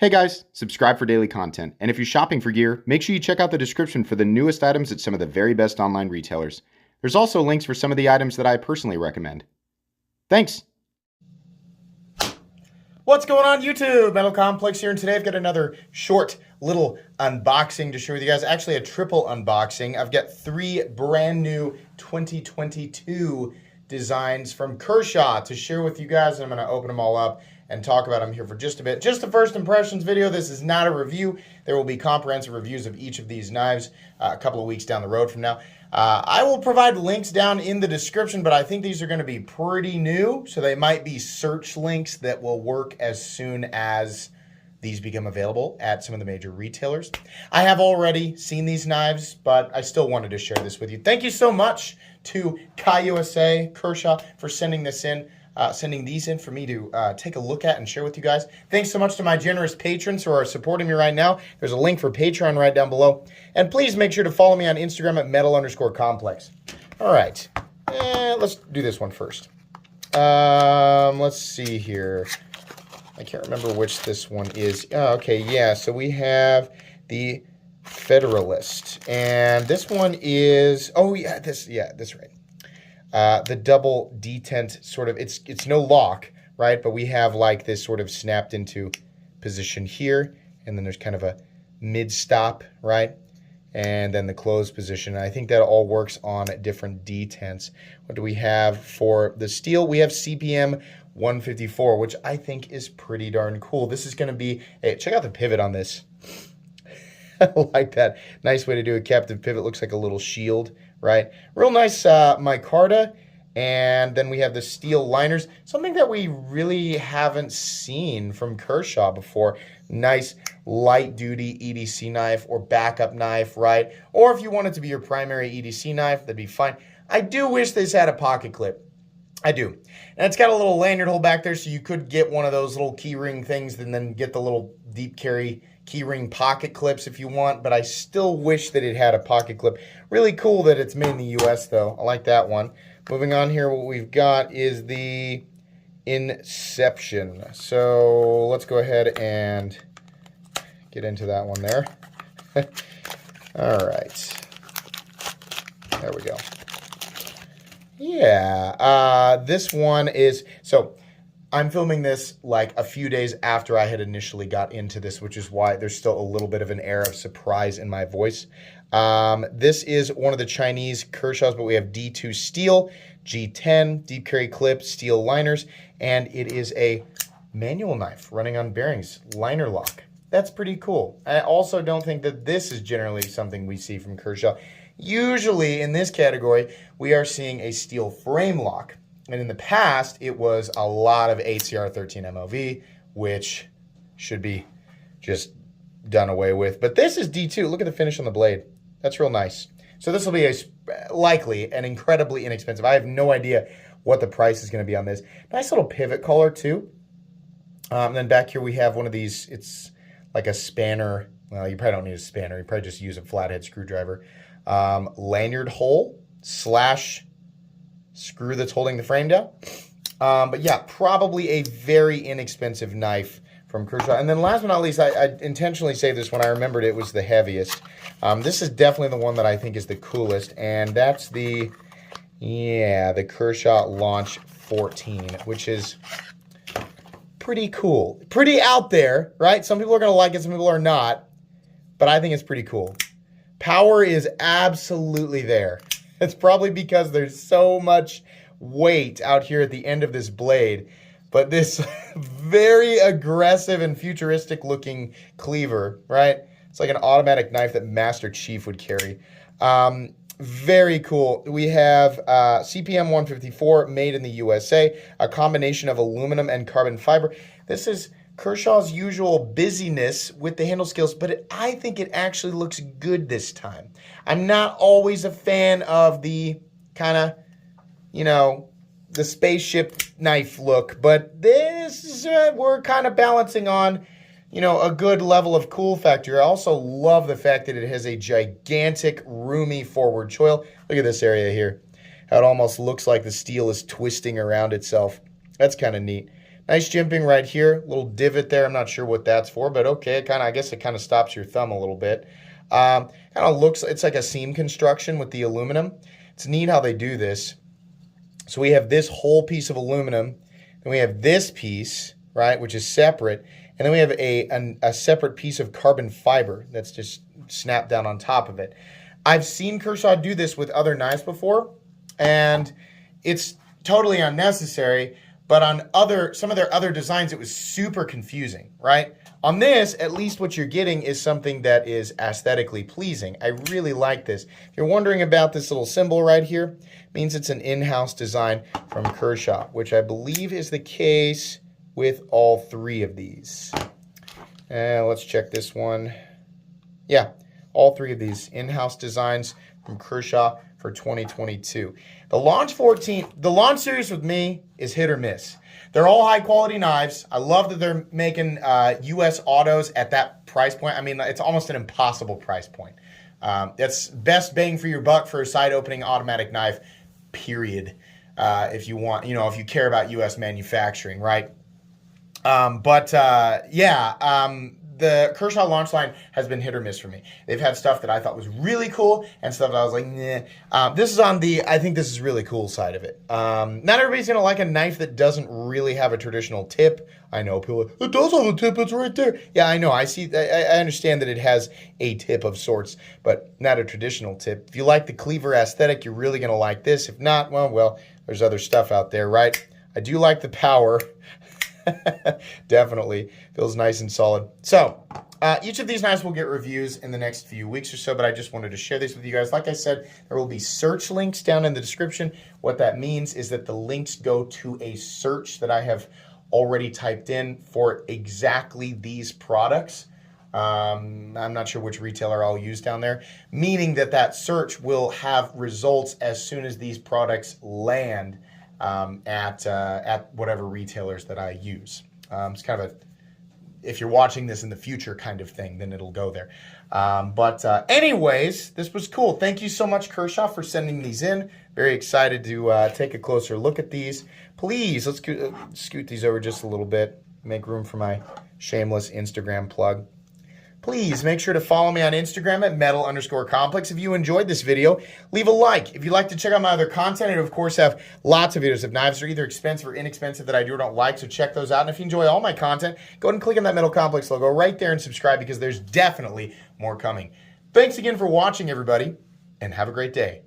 Hey guys, subscribe for daily content, and if you're shopping for gear, make sure you check out the description for the newest items at some of the very best online retailers. There's also links for some of the items that I personally recommend. Thanks! What's going on YouTube? Metal Complex here, and today I've got another short little unboxing to share with you guys. Actually a triple unboxing. I've got three brand new 2022 designs from Kershaw to share with you guys, and I'm going to open them all up and talk about them here for just a bit. Just a first impressions video. This is not a review. There will be comprehensive reviews of each of these knives a couple of weeks down the road from now. I will provide links down in the description, but I think these are going to be pretty new, so they might be search links that will work as soon as these become available at some of the major retailers. I have already seen these knives, but I still wanted to share this with you. Thank you so much to USA Kershaw for sending this in. Sending these in for me to take a look at and share with you guys. Thanks so much to my generous patrons who are supporting me right now. There's a link for Patreon right down below. And please make sure to follow me on Instagram at metal_complex. All right, let's do this one first. Let's see here. I can't remember which this one is. Oh, okay, yeah, so we have the Federalist. And this one is, oh yeah, this right. The double detent sort of, it's no lock, right? But we have like this sort of snapped into position here, and then there's kind of a mid-stop, right? And then the closed position. And I think that all works on different detents. What do we have for the steel? We have CPM 154, which I think is pretty darn cool. This is going to be, hey, check out the pivot on this. I like that. Nice way to do a captive pivot. Looks like a little shield, right? Real nice micarta. And then we have the steel liners, something that we really haven't seen from Kershaw before. Nice light-duty EDC knife or backup knife, right? Or if you want it to be your primary EDC knife, that'd be fine. I do wish this had a pocket clip. I do. And it's got a little lanyard hole back there, so you could get one of those little key ring things and then get the little deep carry keyring pocket clips if you want, but I still wish that it had a pocket clip. Really cool that it's made in the US though. I like that one. Moving on here, what we've got is the Inception. So let's go ahead and get into that one there. All right. There we go. Yeah, this one is, so I'm filming this like a few days after I had initially got into this, which is why there's still a little bit of an air of surprise in my voice. This is one of the Chinese Kershaws, but we have D2 steel, G10, deep carry clip, steel liners, and it is a manual knife running on bearings, liner lock. That's pretty cool. I also don't think that this is generally something we see from Kershaw. Usually in this category, we are seeing a steel frame lock. And in the past, it was a lot of HCR 13 MOV, which should be just done away with. But this is D2. Look at the finish on the blade. That's real nice. So this will be likely an incredibly inexpensive. I have no idea what the price is going to be on this. Nice little pivot collar, too. And then back here we have one of these. It's like a spanner. Well, you probably don't need a spanner. You probably just use a flathead screwdriver. Lanyard hole / screw that's holding the frame down. But yeah, probably a very inexpensive knife from Kershaw. And then last but not least, I intentionally saved this one. I remembered it was the heaviest. This is definitely the one that I think is the coolest, and that's the Kershaw Launch 14, which is pretty cool. Pretty out there, right? Some people are going to like it, some people are not, but I think it's pretty cool. Power is absolutely there. It's probably because there's so much weight out here at the end of this blade. But this very aggressive and futuristic looking cleaver, right? It's like an automatic knife that Master Chief would carry. Very cool. We have CPM 154 made in the USA, a combination of aluminum and carbon fiber. This is Kershaw's usual busyness with the handle skills, but I think it actually looks good this time. I'm not always a fan of the kind of, you know, the spaceship knife look, but this is, we're kind of balancing on, you know, a good level of cool factor. I also love the fact that it has a gigantic, roomy forward choil. Look at this area here. How it almost looks like the steel is twisting around itself. That's kind of neat. Nice jimping right here. Little divot there. I'm not sure what that's for, but okay. I guess it kind of stops your thumb a little bit. Kind of looks, it's like a seam construction with the aluminum. It's neat how they do this. So we have this whole piece of aluminum, and we have this piece, right, which is separate, and then we have a separate piece of carbon fiber that's just snapped down on top of it. I've seen Kershaw do this with other knives before, and it's totally unnecessary, but on some of their other designs, it was super confusing, right? On this, at least what you're getting is something that is aesthetically pleasing. I really like this. If you're wondering about this little symbol right here, it means it's an in-house design from Kershaw, which I believe is the case with all three of these. Let's check this one. Yeah, all three of these in-house designs from Kershaw for 2022. The Launch series with me is hit or miss. They're all high quality knives. I love that they're making US autos at that price point. I mean, it's almost an impossible price point. That's best bang for your buck for a side opening automatic knife, period. If you want, if you care about US manufacturing, right? The Kershaw launch line has been hit or miss for me. They've had stuff that I thought was really cool and stuff that I was like, nah. This is on the, I think this is really cool side of it. Not everybody's going to like a knife that doesn't really have a traditional tip. I know people are like, it does have a tip, it's right there. Yeah, I know. I understand that it has a tip of sorts, but not a traditional tip. If you like the cleaver aesthetic, you're really going to like this. If not, well, there's other stuff out there, right? I do like the power. Definitely feels nice and solid. So each of these knives will get reviews in the next few weeks or so, but I just wanted to share this with you guys. Like I said, there will be search links down in the description. What that means is that the links go to a search that I have already typed in for exactly these products. I'm not sure which retailer I'll use down there, meaning that search will have results as soon as these products land at whatever retailers that I use. It's kind of if you're watching this in the future kind of thing, then it'll go there. Anyways, this was cool. Thank you so much, Kershaw, for sending these in. Very excited to take a closer look at these. Please, let's scoot these over just a little bit. Make room for my shameless Instagram plug. Please make sure to follow me on Instagram at metal_complex. If you enjoyed this video, leave a like. If you'd like to check out my other content, I of course have lots of videos of knives that are either expensive or inexpensive that I do or don't like, so check those out. And if you enjoy all my content, go ahead and click on that Metal Complex logo right there and subscribe because there's definitely more coming. Thanks again for watching, everybody, and have a great day.